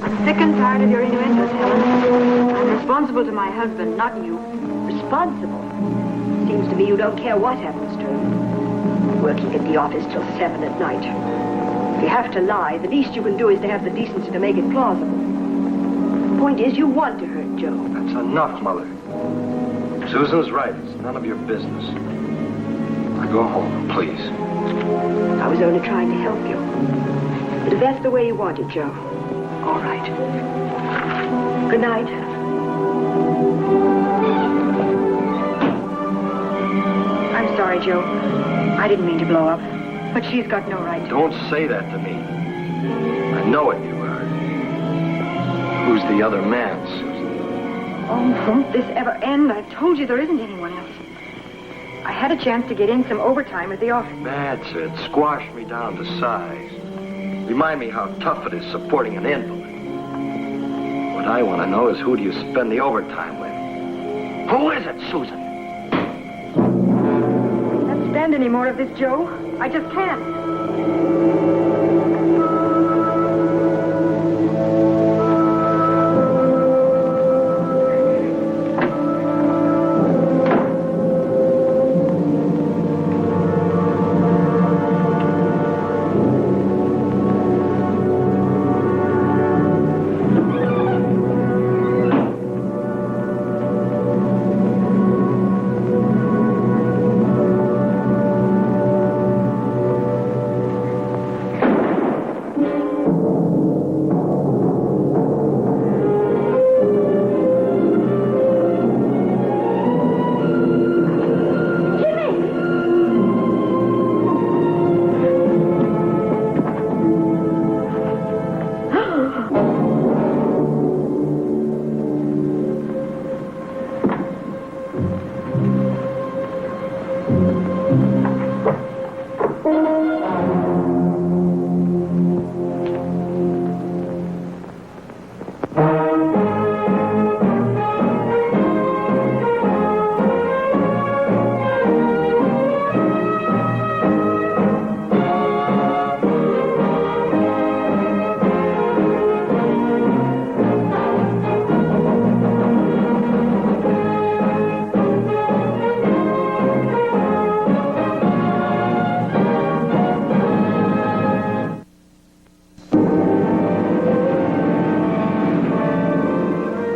I'm sick and tired of your innuendos, Helen. I'm responsible to my husband, not you. Responsible? Seems to me you don't care what happens to him. Working at the office till 7 at night. If you have to lie, the least you can do is to have the decency to make it plausible. The point is, you want to hurt Joe. That's enough, Mother. Susan's right. It's none of your business. Now go home, please. I was only trying to help you. But if that's the way you want it, Joe, all right. Good night. I'm sorry, Joe. I didn't mean to blow up. But she's got no right to. Don't say that to me. I know what you are. Who's the other man, Susan? Oh, won't this ever end? I've told you there isn't anyone else. I had a chance to get in some overtime at the office. That's it. Squash me down to size. Remind me how tough it is supporting an invalid. What I want to know is who do you spend the overtime with? Who is it, Susan? I can't stand any more of this, Joe. I just can't.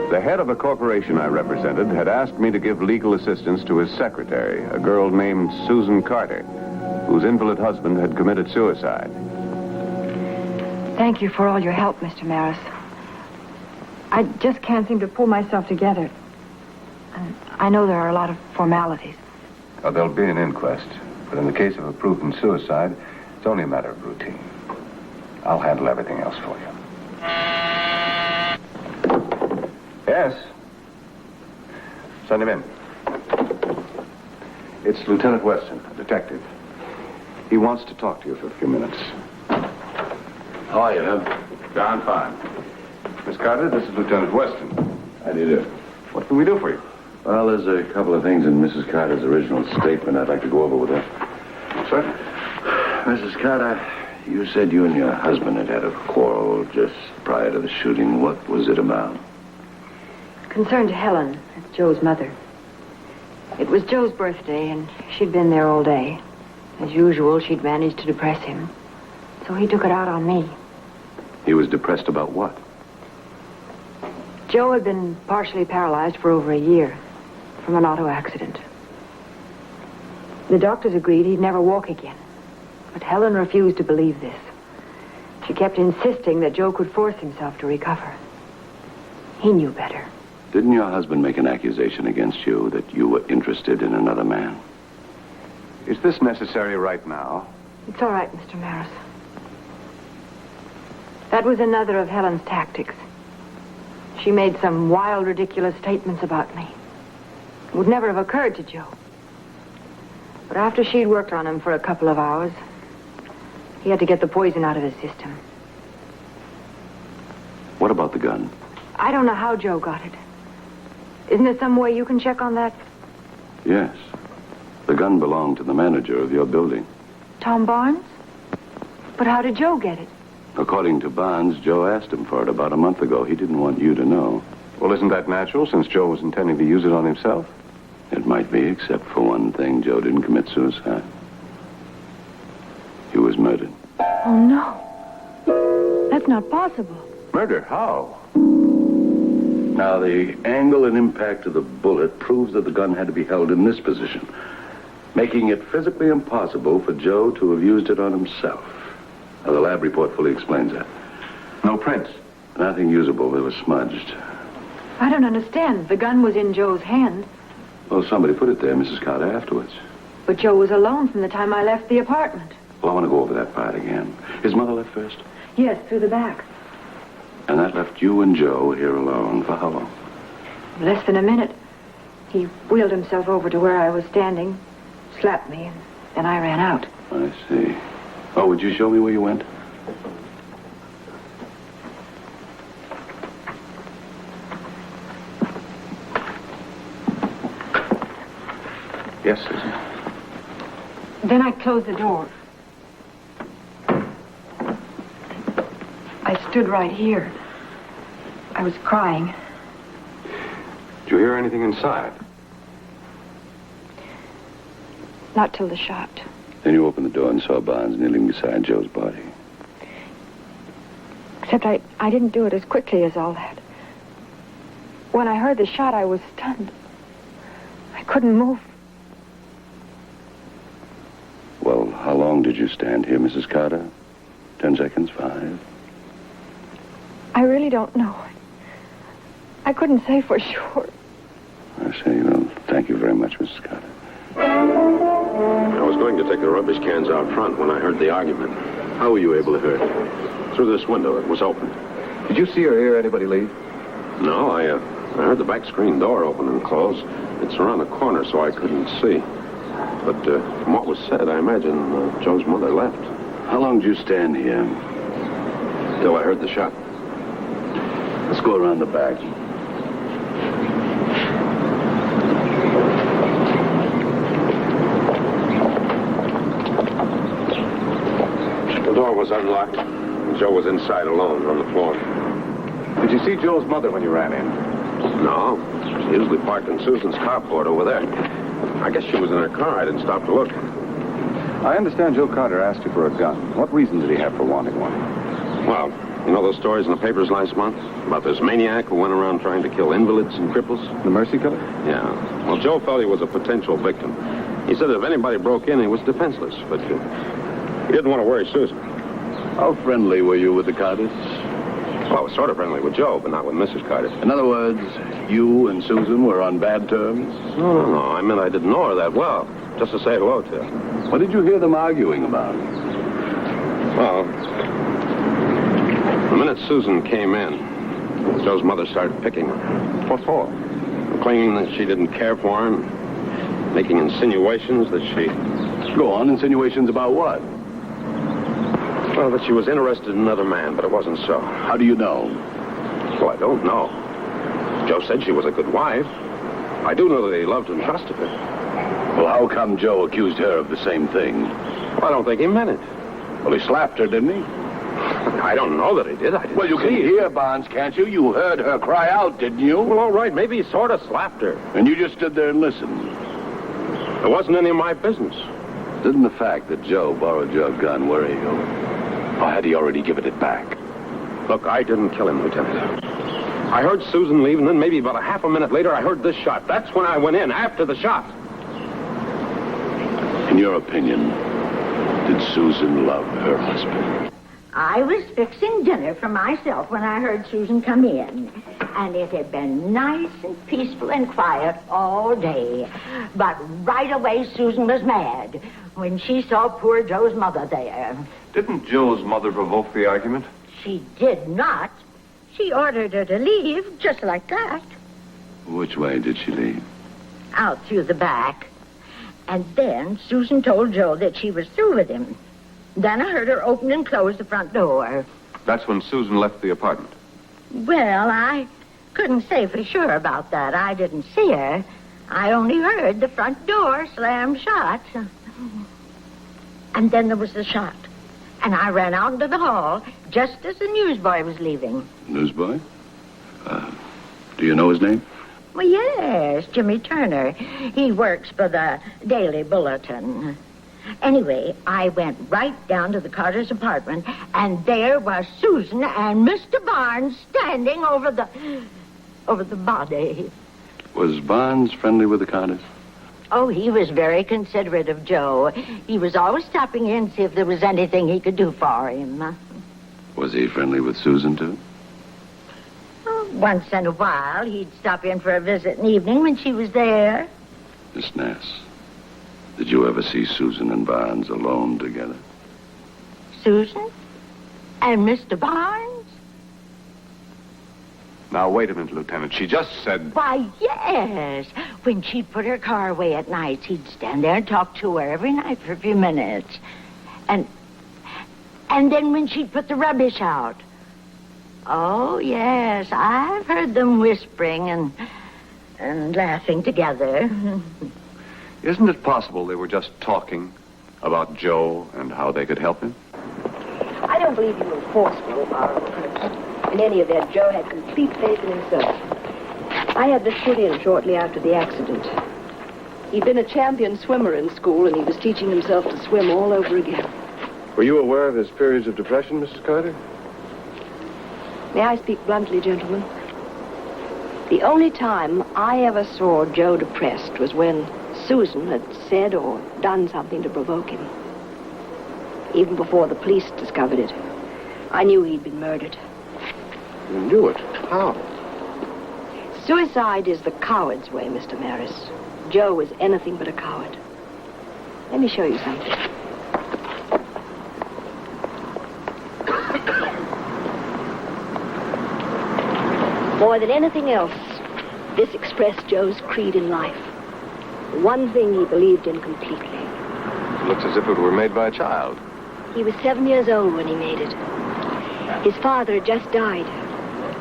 The head of a corporation I represented had asked me to give legal assistance to his secretary, a girl named Susan Carter, whose invalid husband had committed suicide. Thank you for all your help, Mr. Maris. I just can't seem to pull myself together. And I know there are a lot of formalities. Well, there'll be an inquest, but in the case of a proven suicide, it's only a matter of routine. I'll handle everything else for you. Yes? Send him in. It's Lieutenant Weston, a detective. He wants to talk to you for a few minutes. How are you, Hub? John, fine. Miss Carter, this is Lieutenant Weston. How do you do? What can we do for you? Well, there's a couple of things in Mrs. Carter's original statement I'd like to go over with her. Sir? Mrs. Carter, you said you and your husband had had a quarrel just prior to the shooting. What was it about? Concerned Helen, that's Joe's mother. It was Joe's birthday, and she'd been there all day. As usual, she'd managed to depress him. So he took it out on me. He was depressed about what? Joe had been partially paralyzed for over a year from an auto accident. The doctors agreed he'd never walk again. But Helen refused to believe this. She kept insisting that Joe could force himself to recover. He knew better. Didn't your husband make an accusation against you that you were interested in another man? Is this necessary right now? It's all right, Mr. Maris. That was another of Helen's tactics. She made some wild, ridiculous statements about me. It would never have occurred to Joe. But after she'd worked on him for a couple of hours, he had to get the poison out of his system. What about the gun? I don't know how Joe got it. Isn't there some way you can check on that? Yes. The gun belonged to the manager of your building. Tom Barnes? But how did Joe get it? According to Bonds, Joe asked him for it about a month ago. He didn't want you to know. Well, isn't that natural, since Joe was intending to use it on himself? It might be, except for one thing. Joe didn't commit suicide. He was murdered. Oh, no. That's not possible. Murder? How? Now, the angle and impact of the bullet proves that the gun had to be held in this position, making it physically impossible for Joe to have used it on himself. Now, the lab report fully explains that. No prints. Nothing usable. They were smudged. I don't understand. The gun was in Joe's hand. Well, somebody put it there, Mrs. Carter, afterwards. But Joe was alone from the time I left the apartment. Well, I want to go over that part again. His mother left first? Yes, through the back. And that left you and Joe here alone. For how long? Less than a minute. He wheeled himself over to where I was standing, slapped me, and then I ran out. I see. Oh, would you show me where you went? Yes, Susan. Then I closed the door. I stood right here. I was crying. Did you hear anything inside? Not till the shot. Then you opened the door and saw Bonds kneeling beside Joe's body. Except I didn't do it as quickly as all that. When I heard the shot, I was stunned. I couldn't move. Well, how long did you stand here, Mrs. Carter? 10 seconds? 5? I really don't know. I couldn't say for sure. I see. Well, thank you very much, Mrs. Carter. I was going to take the rubbish cans out front when I heard the argument. How were you able to hear it? Through this window. It was open. Did you see or hear anybody leave? No, I heard the back screen door open and close. It's around the corner, so I couldn't see. But from what was said, I imagine Joe's mother left. How long did you stand here? Till I heard the shot. Let's go around the back. The door was unlocked. Joe was inside alone on the floor. Did you see Joe's mother when you ran in? No. She usually parked in Susan's carport over there. I guess she was in her car. I didn't stop to look. I understand Joe Carter asked you for a gun. What reason did he have for wanting one? Well, you know those stories in the papers last month? About this maniac who went around trying to kill invalids and cripples? The Mercy Killer? Yeah. Well, Joe felt he was a potential victim. He said if anybody broke in, he was defenseless. But he didn't want to worry Susan. How friendly were you with the Carters? Well, I was sort of friendly with Joe, but not with Mrs. Carter. In other words, you and Susan were on bad terms? No. I meant I didn't know her that well. Just to say hello to her. What did you hear them arguing about? Well, the minute Susan came in, Joe's mother started picking her. What for? Claiming that she didn't care for him, making insinuations that she... Go on, insinuations about what? Well, that she was interested in another man, but it wasn't so. How do you know? Well, I don't know. Joe said she was a good wife. I do know that he loved and trusted her. Well, how come Joe accused her of the same thing? Well, I don't think he meant it. Well, he slapped her, didn't he? I don't know that he did. I didn't Well, you can see it. hear, Bonds, can't you? You heard her cry out, didn't you? Well, all right. Maybe he sort of slapped her. And you just stood there and listened. It wasn't any of my business. Didn't the fact that Joe borrowed your gun worry you? Or had he already given it back? Look, I didn't kill him, Lieutenant. I heard Susan leave, and then maybe about a half a minute later, I heard this shot. That's when I went in, after the shot. In your opinion, did Susan love her husband? I was fixing dinner for myself when I heard Susan come in. And it had been nice and peaceful and quiet all day. But right away, Susan was mad when she saw poor Joe's mother there. Didn't Joe's mother provoke the argument? She did not. She ordered her to leave, just like that. Which way did she leave? Out through the back. And then Susan told Joe that she was through with him. Then I heard her open and close the front door. That's when Susan left the apartment. Well, I couldn't say for sure about that. I didn't see her. I only heard the front door slam shut. And then there was the shot. And I ran out into the hall just as the newsboy was leaving. Newsboy? Do you know his name? Well, yes, Jimmy Turner. He works for the Daily Bulletin. Anyway, I went right down to the Carter's apartment, and there was Susan and Mr. Barnes standing over the body. Was Barnes friendly with the Carters? Oh, he was very considerate of Joe. He was always stopping in to see if there was anything he could do for him. Was he friendly with Susan, too? Oh, once in a while, he'd stop in for a visit in the evening when she was there. Miss Nass, did you ever see Susan and Barnes alone together? Susan? And Mr. Barnes? Now, wait a minute, Lieutenant. She just said... Why, yes. When she'd put her car away at night, he'd stand there and talk to her every night for a few minutes. And then when she'd put the rubbish out. Oh, yes, I've heard them whispering and laughing together. Isn't it possible they were just talking about Joe and how they could help him? I don't believe you were forceful or person. In any event, Joe had complete faith in himself. I had this put in shortly after the accident. He'd been a champion swimmer in school, and he was teaching himself to swim all over again. Were you aware of his periods of depression, Mrs. Carter? May I speak bluntly, gentlemen? The only time I ever saw Joe depressed was when Susan had said or done something to provoke him. Even before the police discovered it, I knew he'd been murdered. You knew it. How? Suicide is the coward's way, Mr. Maris. Joe was anything but a coward. Let me show you something. More than anything else, this expressed Joe's creed in life. The one thing he believed in completely. It looks as if it were made by a child. He was 7 years old when he made it. His father had just died.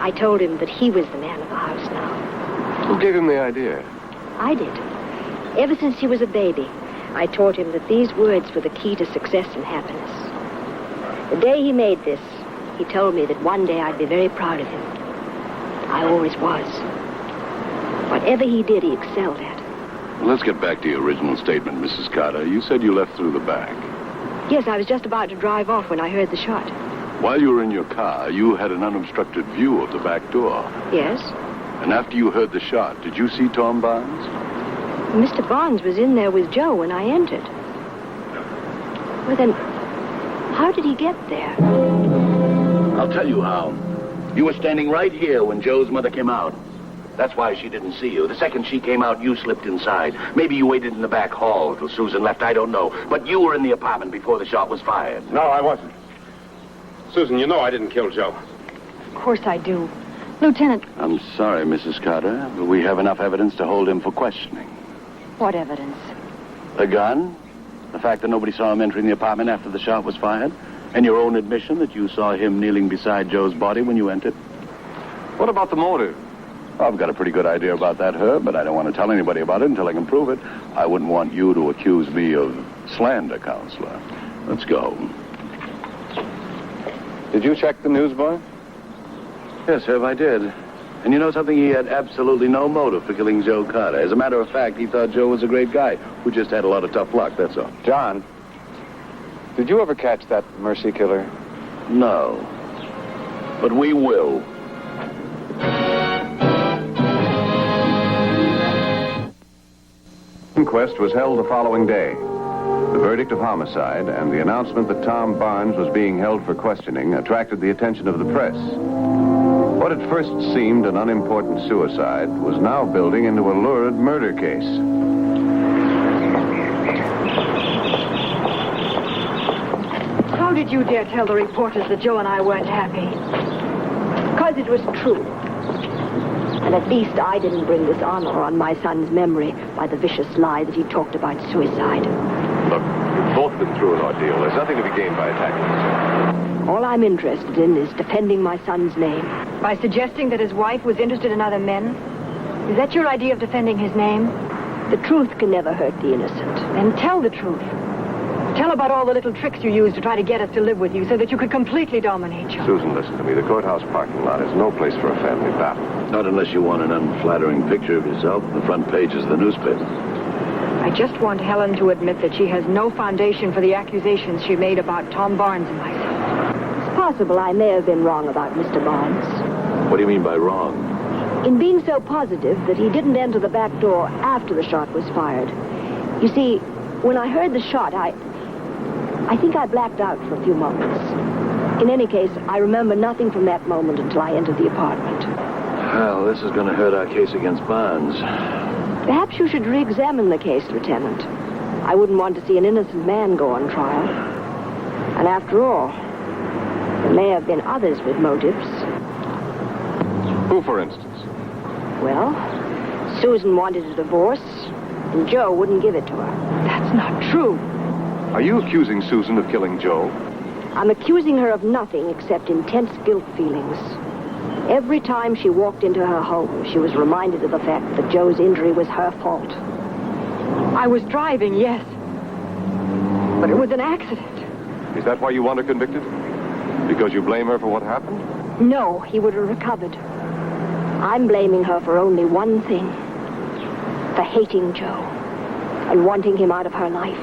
I told him that he was the man of the house now. Who gave him the idea? I did. Ever since he was a baby, I taught him that these words were the key to success and happiness. The day he made this, he told me that one day I'd be very proud of him. I always was. Whatever he did, he excelled at. Well, let's get back to your original statement, Mrs. Carter. You said you left through the back. Yes, I was just about to drive off when I heard the shot. While you were in your car, you had an unobstructed view of the back door. Yes? And after you heard the shot, did you see Tom Barnes? Mr. Barnes was in there with Joe when I entered. Well, then, how did he get there? I'll tell you how. You were standing right here when Joe's mother came out. That's why she didn't see you. The second she came out, you slipped inside. Maybe you waited in the back hall till Susan left, I don't know. But you were in the apartment before the shot was fired. No, I wasn't. Susan, you know I didn't kill Joe. Of course I do. Lieutenant, I'm sorry, Mrs. Carter, but we have enough evidence to hold him for questioning. what evidence? The gun, the fact that nobody saw him entering the apartment after the shot was fired, and your own admission that you saw him kneeling beside Joe's body when you entered. What about the motive? I've got a pretty good idea about that, Herb, but I don't want to tell anybody about it until I can prove it. I wouldn't want you to accuse me of slander, Counselor. Let's go. Did you check the newsboy? Yes, Herb, I did. And you know something? He had absolutely no motive for killing Joe Carter. As a matter of fact, he thought Joe was a great guy who just had a lot of tough luck, that's all. John, did you ever catch that Mercy killer? No. But we will. Inquest was held the following day. The verdict of homicide and the announcement that Tom Barnes was being held for questioning attracted the attention of the press. What at first seemed an unimportant suicide was now building into a lurid murder case. How did you dare tell the reporters that Joe and I weren't happy? Because it was true. And at least I didn't bring dishonor on my son's memory by the vicious lie that he talked about suicide. Look, you've both been through an ordeal. There's nothing to be gained by attacking us. All I'm interested in is defending my son's name. By suggesting that his wife was interested in other men? Is that your idea of defending his name? The truth can never hurt the innocent. Then tell the truth. Tell about all the little tricks you used to try to get us to live with you so that you could completely dominate Joe. Susan, listen to me. The courthouse parking lot is no place for a family battle. Not unless you want an unflattering picture of yourself on the front pages of the newspaper. I just want Helen to admit that she has no foundation for the accusations she made about Tom Barnes and myself. It's possible I may have been wrong about Mr. Barnes. What do you mean by wrong? In being so positive that he didn't enter the back door after the shot was fired. You see, when I heard the shot, I think I blacked out for a few moments. In any case, I remember nothing from that moment until I entered the apartment. Well, this is going to hurt our case against Barnes. Perhaps you should re-examine the case, Lieutenant. I wouldn't want to see an innocent man go on trial. And after all, there may have been others with motives. Who, for instance? Well, Susan wanted a divorce, and Joe wouldn't give it to her. That's not true. Are you accusing Susan of killing Joe? I'm accusing her of nothing except intense guilt feelings. Every time she walked into her home, she was reminded of the fact that Joe's injury was her fault. I was driving, yes. But it was an accident. Is that why you want her convicted? Because you blame her for what happened? No, he would have recovered. I'm blaming her for only one thing. For hating Joe and wanting him out of her life.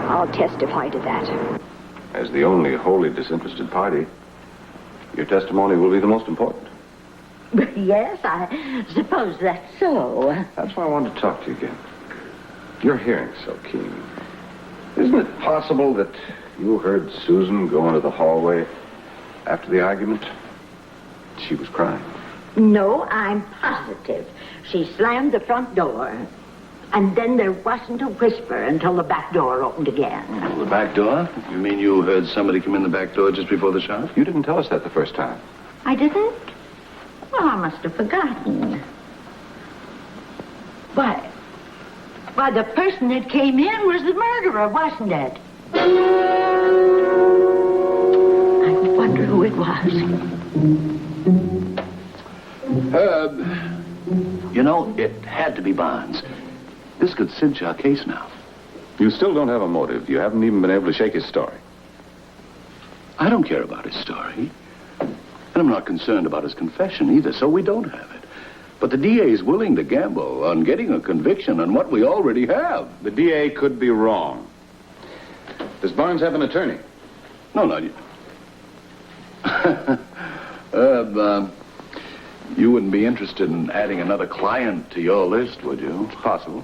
I'll testify to that. As the only wholly disinterested party, your testimony will be the most important. Yes, I suppose that's so. That's why I wanted to talk to you again. Your hearing's so keen. Isn't it possible that you heard Susan go into the hallway after the argument? She was crying. No, I'm positive. She slammed the front door, and then there wasn't a whisper until the back door opened again. Well, the back door? You mean you heard somebody come in the back door just before the shot? You didn't tell us that the first time. I didn't? Well, I must have forgotten. Why, the person that came in was the murderer, wasn't it? I wonder who it was. Herb, you know, it had to be Barnes. This could cinch our case now. You still don't have a motive. You haven't even been able to shake his story. I don't care about his story. And I'm not concerned about his confession either, so we don't have it. But the DA is willing to gamble on getting a conviction on what we already have. The DA could be wrong. Does Barnes have an attorney? No, not you. Herb, you wouldn't be interested in adding another client to your list, would you? It's possible.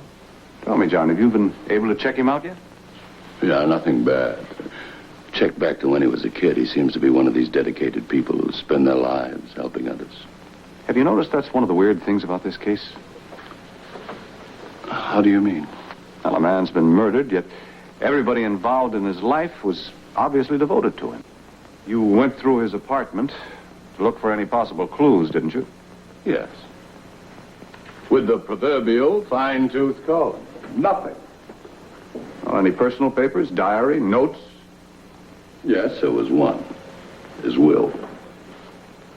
Tell me, John, have you been able to check him out yet? Yeah, nothing bad. Check back to when he was a kid. He seems to be one of these dedicated people who spend their lives helping others. Have you noticed that's one of the weird things about this case? How do you mean? Well, a man's been murdered, yet everybody involved in his life was obviously devoted to him. You went through his apartment to look for any possible clues, didn't you? Yes. With the proverbial fine-tooth comb. Nothing. Well, any personal papers, diary, notes? Yes, there was one. His will.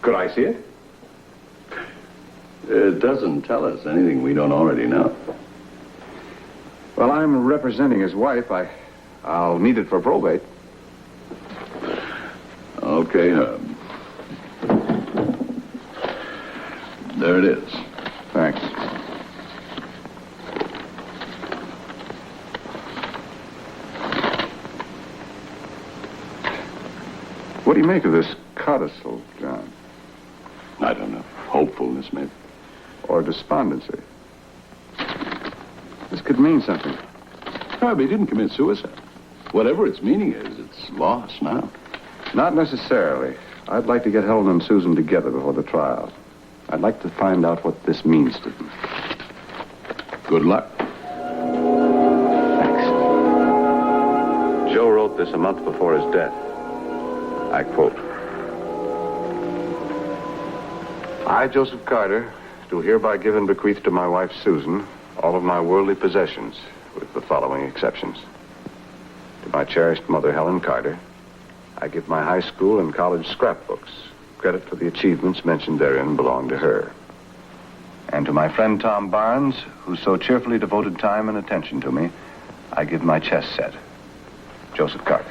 Could I see it? It doesn't tell us anything we don't already know. Well, I'm representing his wife. I'll need it for probate. Okay, Herb. There it is. Thanks. What do you make of this codicil, John? I don't know. Hopefulness, maybe. Or despondency? This could mean something. Herb, he didn't commit suicide. Whatever its meaning is, it's lost now. Not necessarily. I'd like to get Helen and Susan together before the trial. I'd like to find out what this means to them. Good luck. Thanks. Joe wrote this a month before his death. I quote, I, Joseph Carter, do hereby give and bequeath to my wife, Susan, all of my worldly possessions, with the following exceptions. To my cherished mother, Helen Carter, I give my high school and college scrapbooks. Credit for the achievements mentioned therein belong to her. And to my friend Tom Barnes, who so cheerfully devoted time and attention to me, I give my chess set. Joseph Carter.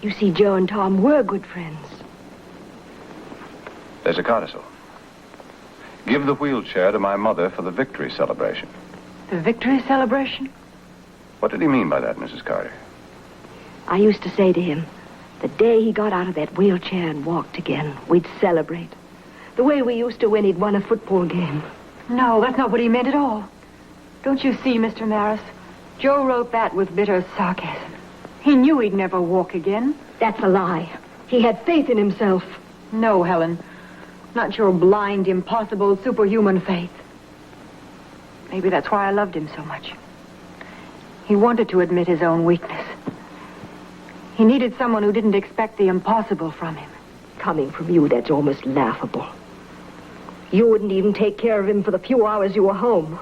You see, Joe and Tom were good friends. There's a codicil. Give the wheelchair to my mother for the victory celebration. The victory celebration? What did he mean by that, Mrs. Carter? I used to say to him, the day he got out of that wheelchair and walked again, we'd celebrate. The way we used to when he'd won a football game. No, that's not what he meant at all. Don't you see, Mr. Maris? Joe wrote that with bitter sarcasm. He knew he'd never walk again. That's a lie. He had faith in himself. No, Helen. Not your blind, impossible, superhuman faith. Maybe that's why I loved him so much. He wanted to admit his own weakness. He needed someone who didn't expect the impossible from him. Coming from you, that's almost laughable. You wouldn't even take care of him for the few hours you were home.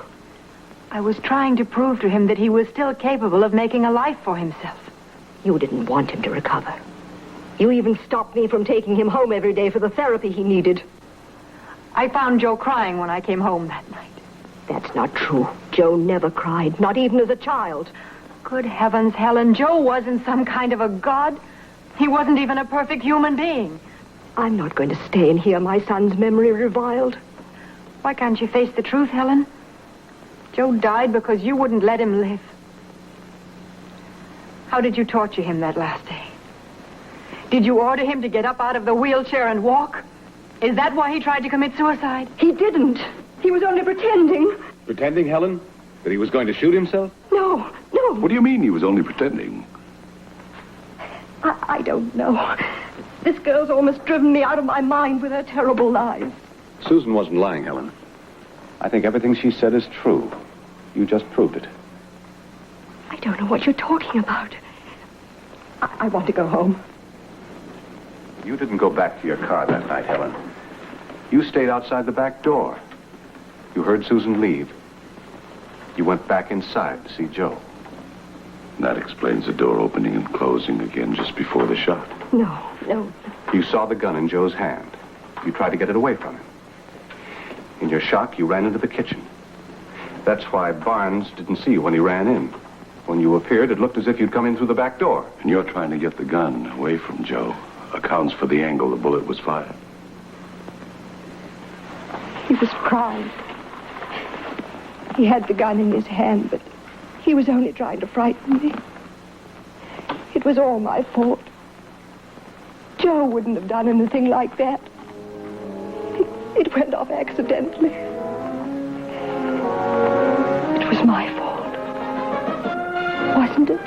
I was trying to prove to him that he was still capable of making a life for himself. You didn't want him to recover. You even stopped me from taking him home every day for the therapy he needed. I found Joe crying when I came home that night. That's not true. Joe never cried, not even as a child. Good heavens, Helen, Joe wasn't some kind of a god. He wasn't even a perfect human being. I'm not going to stay and hear my son's memory reviled. Why can't you face the truth, Helen? Joe died because you wouldn't let him live. How did you torture him that last day? Did you order him to get up out of the wheelchair and walk? Is that why he tried to commit suicide? He didn't. He was only pretending. Pretending, Helen? That he was going to shoot himself? No. What do you mean he was only pretending? I don't know. This girl's almost driven me out of my mind with her terrible lies. Susan wasn't lying, Helen. I think everything she said is true. You just proved it. I don't know what you're talking about. I want to go home. You didn't go back to your car that night, Helen. You stayed outside the back door. You heard Susan leave. You went back inside to see Joe. That explains the door opening and closing again just before the shot. No. You saw the gun in Joe's hand. You tried to get it away from him. In your shock, you ran into the kitchen. That's why Barnes didn't see you when he ran in. When you appeared, it looked as if you'd come in through the back door. And you're trying to get the gun away from Joe. Accounts for the angle the bullet was fired. He was crying. He had the gun in his hand, but he was only trying to frighten me. It was all my fault. Joe wouldn't have done anything like that. It went off accidentally. It was my fault. Wasn't it?